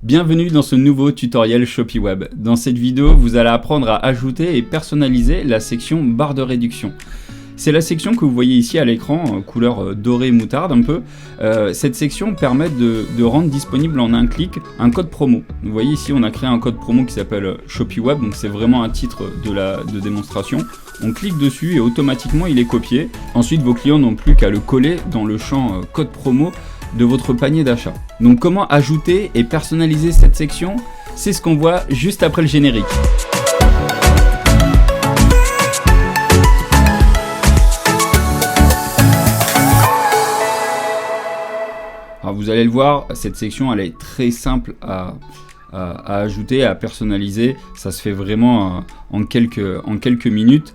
Bienvenue dans ce nouveau tutoriel ShopeeWeb. Dans cette vidéo, vous allez apprendre à ajouter et personnaliser la section barre de réduction. C'est la section que vous voyez ici à l'écran, couleur dorée moutarde un peu. Cette section permet de rendre disponible en un clic un code promo. Vous voyez ici, on a créé un code promo qui s'appelle ShopeeWeb, donc c'est vraiment un titre de démonstration. On clique dessus et automatiquement il est copié. Ensuite, vos clients n'ont plus qu'à le coller dans le champ code promo de votre panier d'achat. Donc comment ajouter et personnaliser cette section? C'est ce qu'on voit juste après le générique. Alors vous allez le voir, cette section elle est très simple à ajouter, à personnaliser. Ça se fait vraiment en quelques minutes.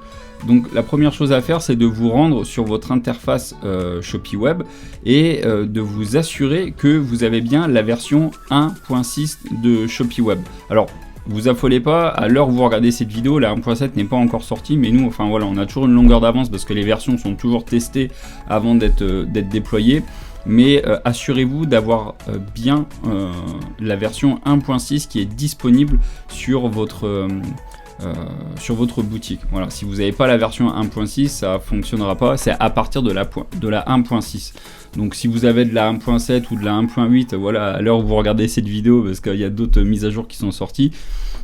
Donc la première chose à faire, c'est de vous rendre sur votre interface ShopeeWeb et de vous assurer que vous avez bien la version 1.6 de ShopeeWeb. Alors, vous affolez pas, à l'heure où vous regardez cette vidéo, la 1.7 n'est pas encore sortie, mais nous, enfin voilà, on a toujours une longueur d'avance parce que les versions sont toujours testées avant d'être déployées. Mais assurez-vous d'avoir bien la version 1.6 qui est disponible sur votre boutique. Voilà, si vous n'avez pas la version 1.6, ça fonctionnera pas. C'est à partir de la 1.6. Donc si vous avez de la 1.7 ou de la 1.8, voilà, à l'heure où vous regardez cette vidéo, parce qu'il y a d'autres mises à jour qui sont sorties,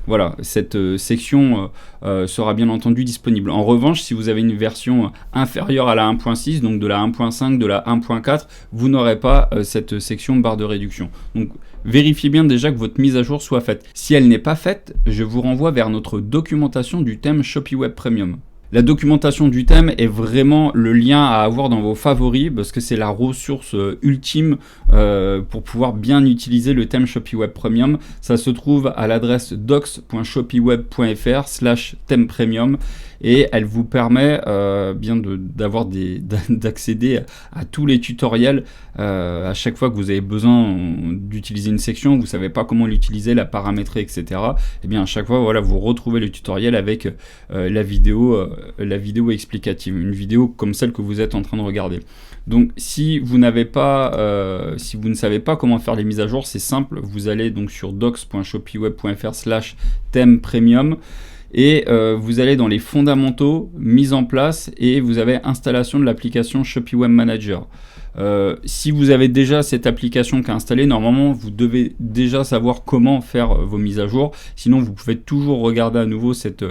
voilà, cette section sera bien entendu disponible. En revanche, si vous avez une version inférieure à la 1.6, donc de la 1.5, de la 1.4, vous n'aurez pas cette section barre de réduction. Donc vérifiez bien déjà que votre mise à jour soit faite. Si elle n'est pas faite, je vous renvoie vers notre documentation du thème ShopeeWeb Premium. La documentation du thème est vraiment le lien à avoir dans vos favoris parce que c'est la ressource ultime pour pouvoir bien utiliser le thème ShopeeWeb Premium. Ça se trouve à l'adresse docs.shopeeweb.fr/thème premium et elle vous permet bien d'accéder à tous les tutoriels à chaque fois que vous avez besoin d'utiliser une section, vous ne savez pas comment l'utiliser, la paramétrer, etc. Et bien à chaque fois, voilà, vous retrouvez le tutoriel avec la vidéo explicative, une vidéo comme celle que vous êtes en train de regarder. Donc si vous n'avez pas, si vous ne savez pas comment faire les mises à jour, c'est simple, vous allez donc sur docs.shopeeweb.fr/thème premium et vous allez dans les fondamentaux, mise en place et vous avez installation de l'application ShopeeWeb Manager. Si vous avez déjà cette application qui est installée, normalement vous devez déjà savoir comment faire vos mises à jour. Sinon vous pouvez toujours regarder à nouveau cette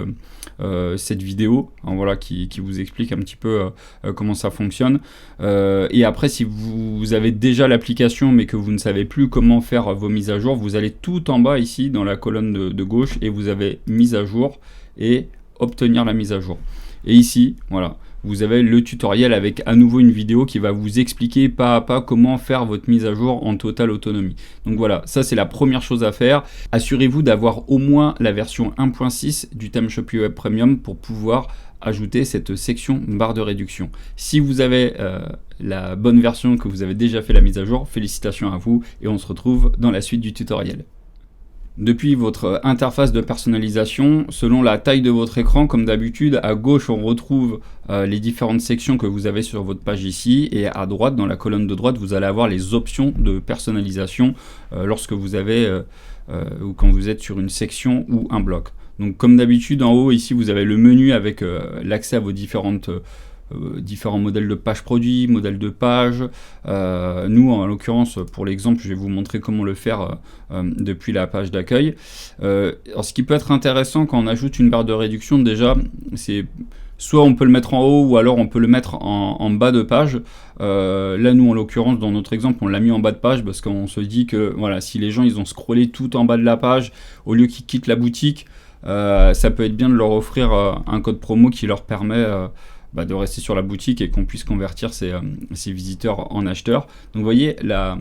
vidéo, hein, voilà, qui vous explique un petit peu comment ça fonctionne. Et après, si vous avez déjà l'application mais que vous ne savez plus comment faire vos mises à jour, vous allez tout en bas ici dans la colonne de gauche et vous avez mise à jour et obtenir la mise à jour. Et ici, voilà, vous avez le tutoriel avec à nouveau une vidéo qui va vous expliquer pas à pas comment faire votre mise à jour en totale autonomie. Donc voilà, ça c'est la première chose à faire. Assurez-vous d'avoir au moins la version 1.6 du thème ShopeeWeb Premium pour pouvoir ajouter cette section barre de réduction. Si vous avez la bonne version, que vous avez déjà fait la mise à jour, félicitations à vous et on se retrouve dans la suite du tutoriel. Depuis votre interface de personnalisation, selon la taille de votre écran, comme d'habitude, à gauche on retrouve les différentes sections que vous avez sur votre page ici, et à droite, dans la colonne de droite, vous allez avoir les options de personnalisation lorsque vous avez ou quand vous êtes sur une section ou un bloc. Donc comme d'habitude, en haut ici vous avez le menu avec l'accès à vos différents modèles de page produits, modèles de page. Nous, en l'occurrence, pour l'exemple, je vais vous montrer comment le faire depuis la page d'accueil. Alors, ce qui peut être intéressant quand on ajoute une barre de réduction, déjà, c'est soit on peut le mettre en haut ou alors on peut le mettre en bas de page. Là, nous, en l'occurrence, dans notre exemple, on l'a mis en bas de page parce qu'on se dit que voilà, si les gens ils ont scrollé tout en bas de la page, au lieu qu'ils quittent la boutique, ça peut être bien de leur offrir un code promo qui leur permet de rester sur la boutique et qu'on puisse convertir ces visiteurs en acheteurs. Donc vous voyez, la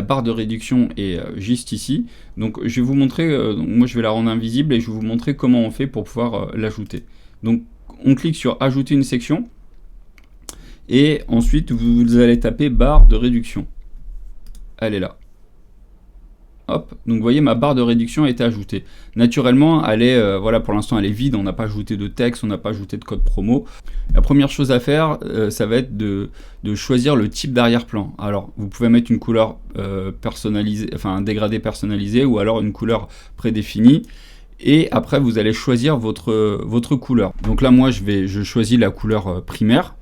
barre de réduction est juste ici. Donc je vais vous montrer, moi je vais la rendre invisible et je vais vous montrer comment on fait pour pouvoir l'ajouter. Donc on clique sur ajouter une section et ensuite vous allez taper barre de réduction. Elle est là. hop, donc vous voyez ma barre de réduction a été ajoutée. Naturellement, elle est, voilà, pour l'instant elle est vide, on n'a pas ajouté de texte, on n'a pas ajouté de code promo. La première chose à faire, ça va être de choisir le type d'arrière-plan. Alors, vous pouvez mettre une couleur personnalisée, enfin un dégradé personnalisé, ou alors une couleur prédéfinie. Et après, vous allez choisir votre couleur. Donc là, moi, je choisis la couleur primaire.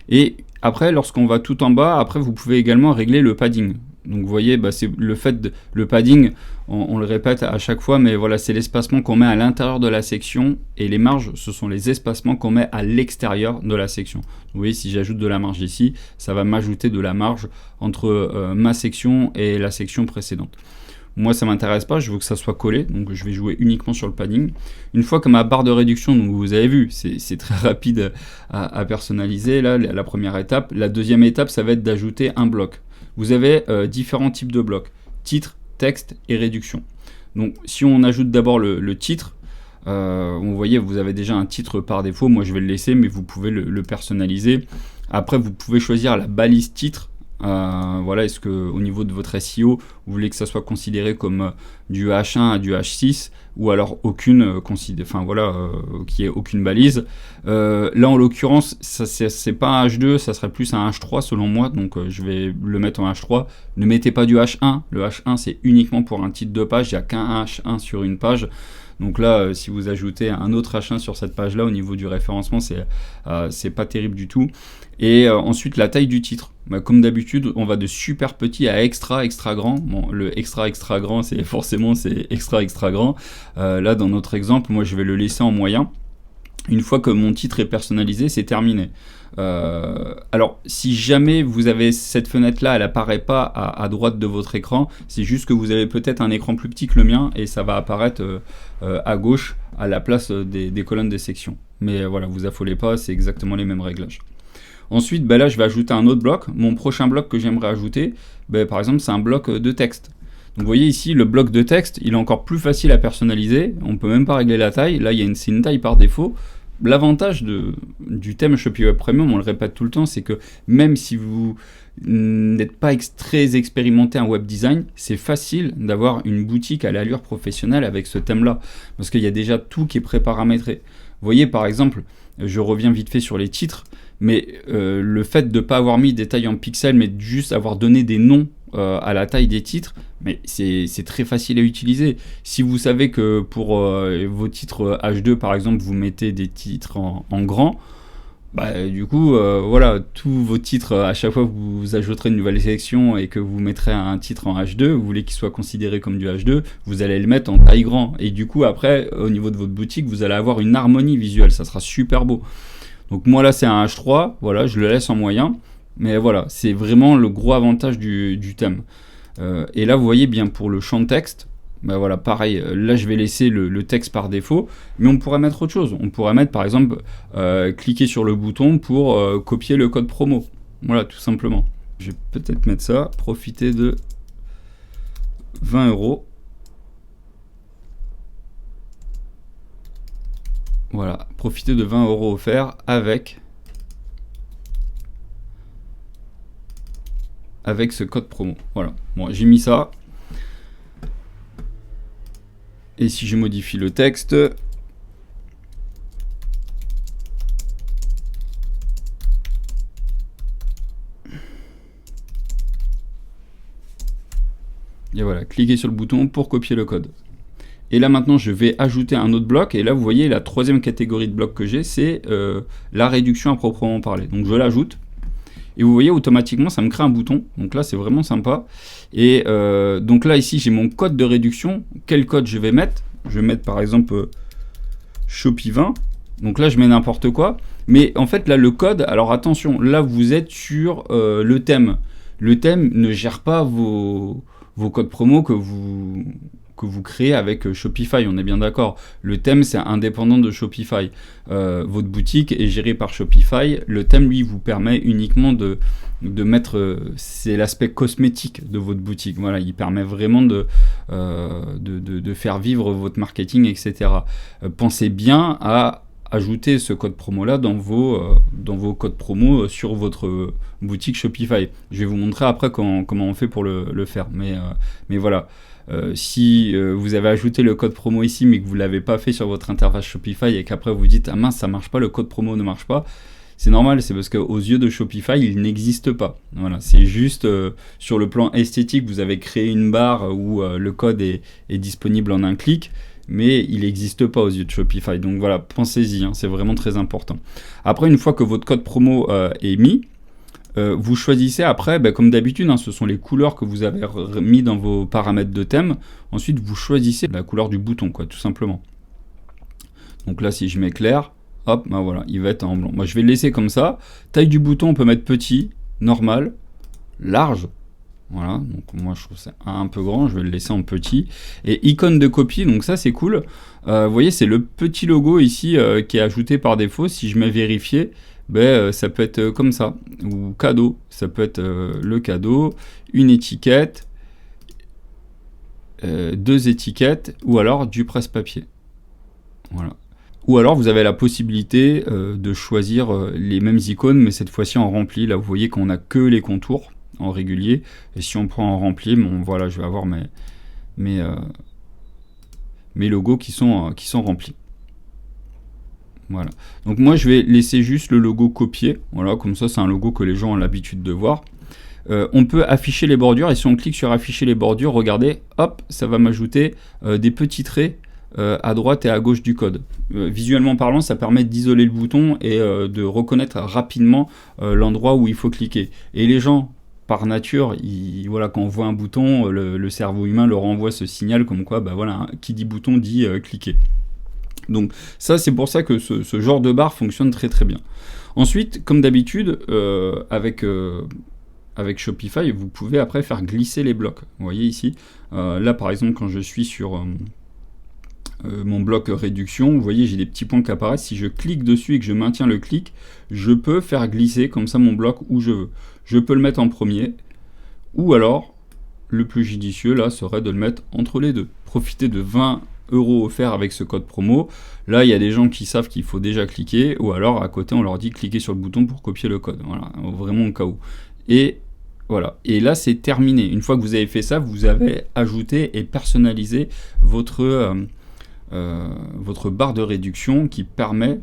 Et après, lorsqu'on va tout en bas, après, vous pouvez également régler le padding. Donc vous voyez, c'est le fait le padding, on le répète à chaque fois, mais voilà, c'est l'espacement qu'on met à l'intérieur de la section, et les marges, ce sont les espacements qu'on met à l'extérieur de la section. Vous voyez, si j'ajoute de la marge ici, ça va m'ajouter de la marge entre ma section et la section précédente. Moi, ça m'intéresse pas, je veux que ça soit collé, donc je vais jouer uniquement sur le padding. Une fois que ma barre de réduction, donc vous avez vu, c'est très rapide à personnaliser, là, la première étape. La deuxième étape, ça va être d'ajouter un bloc. Vous avez différents types de blocs, titre, texte et réduction. Donc si on ajoute d'abord le titre, vous voyez, vous avez déjà un titre par défaut, moi je vais le laisser, mais vous pouvez le personnaliser. Après, vous pouvez choisir la balise titre. Voilà, est-ce que au niveau de votre SEO, vous voulez que ça soit considéré comme du H1 à du H6, ou alors aucune qu'il n'y ait aucune balise. Là en l'occurrence, c'est pas un H2, ça serait plus un H3 selon moi, donc je vais le mettre en H3. Ne mettez pas du H1, le H1 c'est uniquement pour un titre de page, il n'y a qu'un H1 sur une page. Donc là, si vous ajoutez un autre H1 sur cette page-là, au niveau du référencement, c'est pas terrible du tout. Et ensuite, la taille du titre. Comme d'habitude, on va de super petit à extra grand. Bon, le extra grand, c'est extra grand. Là, dans notre exemple, moi, je vais le laisser en moyen. Une fois que mon titre est personnalisé, c'est terminé. Alors, si jamais vous avez cette fenêtre-là, elle apparaît pas à droite de votre écran, c'est juste que vous avez peut-être un écran plus petit que le mien et ça va apparaître à gauche à la place des colonnes des sections. Mais voilà, vous affolez pas, c'est exactement les mêmes réglages. Ensuite, là, je vais ajouter un autre bloc. Mon prochain bloc que j'aimerais ajouter, par exemple, c'est un bloc de texte. Donc vous voyez ici, le bloc de texte, il est encore plus facile à personnaliser. On ne peut même pas régler la taille. Là, c'est une taille par défaut. L'avantage du thème Shopee Web Premium, on le répète tout le temps, c'est que même si vous n'êtes pas très expérimenté en web design, c'est facile d'avoir une boutique à l'allure professionnelle avec ce thème-là. Parce qu'il y a déjà tout qui est préparamétré. Vous voyez, par exemple, je reviens vite fait sur les titres, mais le fait de ne pas avoir mis des tailles en pixels, mais juste avoir donné des noms à la taille des titres, mais c'est très facile à utiliser. Si vous savez que pour vos titres H2 par exemple, vous mettez des titres en grand, du coup, voilà, tous vos titres, à chaque fois que vous ajouterez une nouvelle sélection et que vous mettrez un titre en H2, vous voulez qu'il soit considéré comme du H2, vous allez le mettre en taille grand. Et du coup, après, au niveau de votre boutique, vous allez avoir une harmonie visuelle, ça sera super beau. Donc moi là, c'est un H3, voilà, je le laisse en moyen. Mais voilà, c'est vraiment le gros avantage du thème. Et là, vous voyez bien pour le champ de texte, voilà, pareil, là je vais laisser le texte par défaut, mais on pourrait mettre autre chose. On pourrait mettre par exemple, cliquer sur le bouton pour copier le code promo. Voilà, tout simplement. Je vais peut-être mettre ça, profiter de 20 €. Voilà, profiter de 20 € offerts avec ce code promo. Voilà, bon, j'ai mis ça. Et si je modifie le texte, et voilà, cliquez sur le bouton pour copier le code. Et là maintenant je vais ajouter un autre bloc, et là vous voyez la troisième catégorie de blocs que j'ai, c'est la réduction à proprement parler. Donc je l'ajoute. Et vous voyez, automatiquement, ça me crée un bouton. Donc là, c'est vraiment sympa. Et donc là, ici, j'ai mon code de réduction. Quel code je vais mettre? Je vais mettre, par exemple, Shopee 20. Donc là, je mets n'importe quoi. Mais en fait, là, le code... Alors attention, là, vous êtes sur le thème. Le thème ne gère pas vos codes promo que vous créez avec Shopify, on est bien d'accord. Le thème, c'est indépendant de Shopify. Votre boutique est gérée par Shopify. Le thème, lui, vous permet uniquement de mettre... c'est l'aspect cosmétique de votre boutique. Voilà, il permet vraiment de faire vivre votre marketing, etc. Pensez bien à ajouter ce code promo-là dans vos codes promo sur votre boutique Shopify. Je vais vous montrer après comment on fait pour le faire. Mais voilà. Si vous avez ajouté le code promo ici, mais que vous ne l'avez pas fait sur votre interface Shopify et qu'après vous dites « Ah mince, ça ne marche pas, le code promo ne marche pas », c'est normal, c'est parce qu'aux yeux de Shopify, il n'existe pas. Voilà, c'est juste sur le plan esthétique, vous avez créé une barre où le code est disponible en un clic, mais il n'existe pas aux yeux de Shopify. Donc voilà, pensez-y, c'est vraiment très important. Après, une fois que votre code promo est mis, vous choisissez après, comme d'habitude, ce sont les couleurs que vous avez mis dans vos paramètres de thème. Ensuite, vous choisissez la couleur du bouton, tout simplement. Donc là, si je mets clair, hop, voilà, il va être en blanc. Moi, je vais le laisser comme ça. Taille du bouton, on peut mettre petit, normal, large. Voilà, donc moi, je trouve ça un peu grand. Je vais le laisser en petit. Et icône de copie, donc ça, c'est cool. Vous voyez, c'est le petit logo ici qui est ajouté par défaut. Si je mets vérifier, ça peut être comme ça. Ou cadeau, ça peut être le cadeau, une étiquette, 2 étiquettes, ou alors du presse-papier. Voilà. Ou alors vous avez la possibilité de choisir les mêmes icônes, mais cette fois-ci en rempli. Là, vous voyez qu'on n'a que les contours en régulier. Et si on prend en rempli, voilà, je vais avoir mes logos qui sont remplis. Voilà. Donc moi, je vais laisser juste le logo copier. Voilà, comme ça, c'est un logo que les gens ont l'habitude de voir. On peut afficher les bordures. Et si on clique sur afficher les bordures, regardez, hop, ça va m'ajouter des petits traits à droite et à gauche du code. Visuellement parlant, ça permet d'isoler le bouton et de reconnaître rapidement l'endroit où il faut cliquer. Et les gens, par nature, voilà, quand on voit un bouton, le cerveau humain leur envoie ce signal comme quoi, voilà, qui dit bouton dit cliquer. Donc ça, c'est pour ça que ce genre de barre fonctionne très très bien. Ensuite, comme d'habitude, avec Shopify, vous pouvez après faire glisser les blocs. Vous voyez ici, là par exemple, quand je suis sur mon bloc réduction, vous voyez, j'ai des petits points qui apparaissent. Si je clique dessus et que je maintiens le clic, je peux faire glisser comme ça mon bloc où je veux. Je peux le mettre en premier, ou alors, le plus judicieux là serait de le mettre entre les deux. Profitez de 20 € offerts avec ce code promo. Là, il y a des gens qui savent qu'il faut déjà cliquer, ou alors à côté, on leur dit cliquez sur le bouton pour copier le code. Voilà, vraiment au cas où. Et voilà. Et là, c'est terminé. Une fois que vous avez fait ça, vous avez ajouté et personnalisé votre barre de réduction qui permet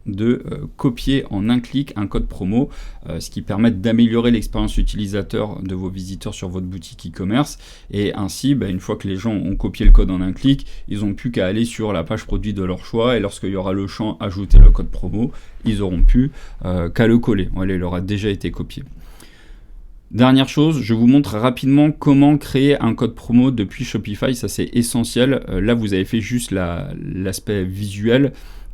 de copier en un clic un code promo, ce qui permet d'améliorer l'expérience utilisateur de vos visiteurs sur votre boutique e-commerce. Et ainsi, une fois que les gens ont copié le code en un clic, ils n'ont plus qu'à aller sur la page produit de leur choix, et lorsqu'il y aura le champ ajouter le code promo, ils n'auront plus qu'à le coller. Voilà, il aura déjà été copié. Dernière chose, je vous montre rapidement comment créer un code promo depuis Shopify, ça c'est essentiel. Là, vous avez fait juste l'aspect visuel.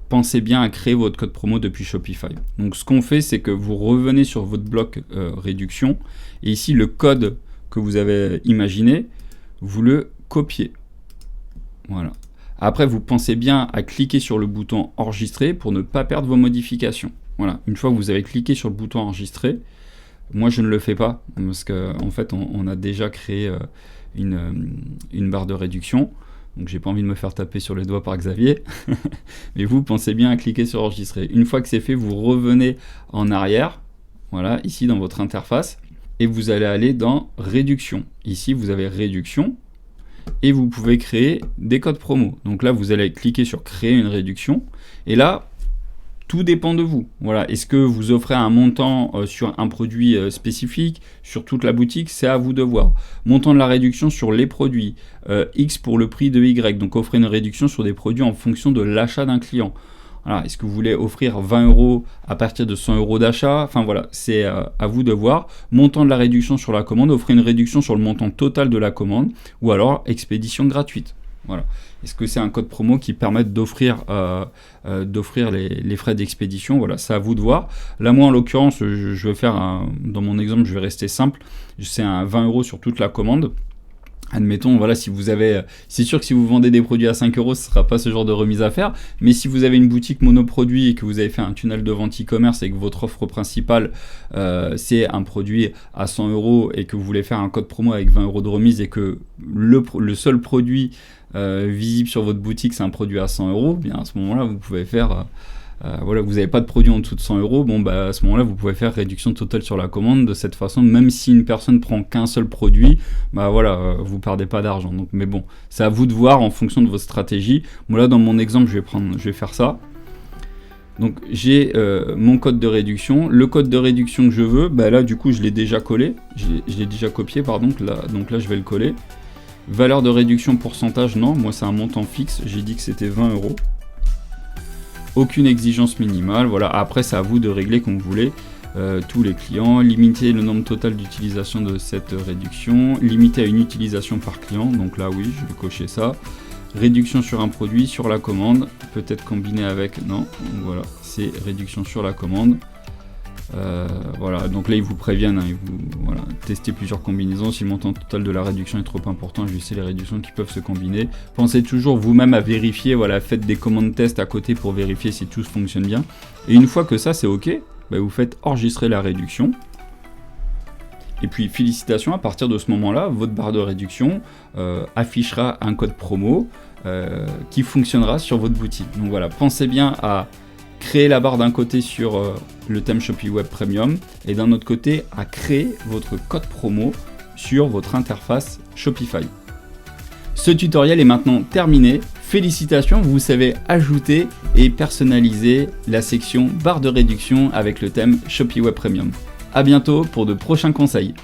Pensez bien à créer votre code promo depuis Shopify. Donc ce qu'on fait, c'est que vous revenez sur votre bloc réduction, et ici le code que vous avez imaginé, vous le copiez. Voilà. Après, vous pensez bien à cliquer sur le bouton enregistrer pour ne pas perdre vos modifications. Voilà. Une fois que vous avez cliqué sur le bouton enregistrer, moi je ne le fais pas parce qu'en fait on a déjà créé une barre de réduction. Donc j'ai pas envie de me faire taper sur les doigts par Xavier. Mais vous pensez bien à cliquer sur enregistrer. Une fois que c'est fait, vous revenez en arrière, voilà, ici dans votre interface, et vous allez aller dans réduction. Ici vous avez réduction, et vous pouvez créer des codes promo. Donc là vous allez cliquer sur créer une réduction, et là tout dépend de vous. Voilà. Est-ce que vous offrez un montant sur un produit spécifique, sur toute la boutique? C'est à vous de voir. Montant de la réduction sur les produits, X pour le prix de Y. Donc offrez une réduction sur des produits en fonction de l'achat d'un client. Voilà. Est-ce que vous voulez offrir 20 € à partir de 100 € d'achat? Enfin voilà, c'est à vous de voir. Montant de la réduction sur la commande, offrez une réduction sur le montant total de la commande, ou alors expédition gratuite. Voilà. Est-ce que c'est un code promo qui permet d'offrir les frais d'expédition? Voilà, c'est à vous de voir. Là, moi, en l'occurrence, je vais faire dans mon exemple, je vais rester simple. C'est un 20 € sur toute la commande. Admettons, voilà, si vous avez, c'est sûr que si vous vendez des produits à 5 €, ce ne sera pas ce genre de remise à faire. Mais si vous avez une boutique monoproduit et que vous avez fait un tunnel de vente e-commerce et que votre offre principale, c'est un produit à 100 € et que vous voulez faire un code promo avec 20 € de remise et que le seul produit visible sur votre boutique, c'est un produit à 100 €, bien à ce moment-là, vous pouvez faire voilà, vous n'avez pas de produit en dessous de 100 €, bon bah à ce moment-là vous pouvez faire réduction totale sur la commande de cette façon, même si une personne prend qu'un seul produit, bah voilà, vous perdez pas d'argent. Donc, mais bon, c'est à vous de voir en fonction de votre stratégie. Moi là dans mon exemple je vais faire ça. Donc j'ai mon code de réduction, le code de réduction que je veux, bah là du coup je l'ai déjà collé, je l'ai déjà copié pardon, donc là je vais le coller. Valeur de réduction pourcentage, non, moi c'est un montant fixe, j'ai dit que c'était 20 €. Aucune exigence minimale, voilà, après c'est à vous de régler comme vous voulez. Tous les clients, limiter le nombre total d'utilisation de cette réduction, limiter à une utilisation par client, donc là oui, je vais cocher ça. Réduction sur un produit, sur la commande, peut-être combiné avec, non, donc voilà, c'est réduction sur la commande. Voilà, donc là ils vous préviennent, hein, voilà, testez plusieurs combinaisons, si le montant total de la réduction est trop important, ajustez les réductions qui peuvent se combiner. Pensez toujours vous-même à vérifier, voilà, faites des commandes test à côté pour vérifier si tout fonctionne bien. Et une fois que ça c'est ok, bah, vous faites enregistrer la réduction. Et puis félicitations, à partir de ce moment-là, votre barre de réduction affichera un code promo qui fonctionnera sur votre boutique. Donc voilà, pensez bien à créer la barre d'un côté sur le thème Shopee Web Premium et d'un autre côté à créer votre code promo sur votre interface Shopify. Ce tutoriel est maintenant terminé. Félicitations, vous savez ajouter et personnaliser la section barre de réduction avec le thème Shopee Web Premium. A bientôt pour de prochains conseils.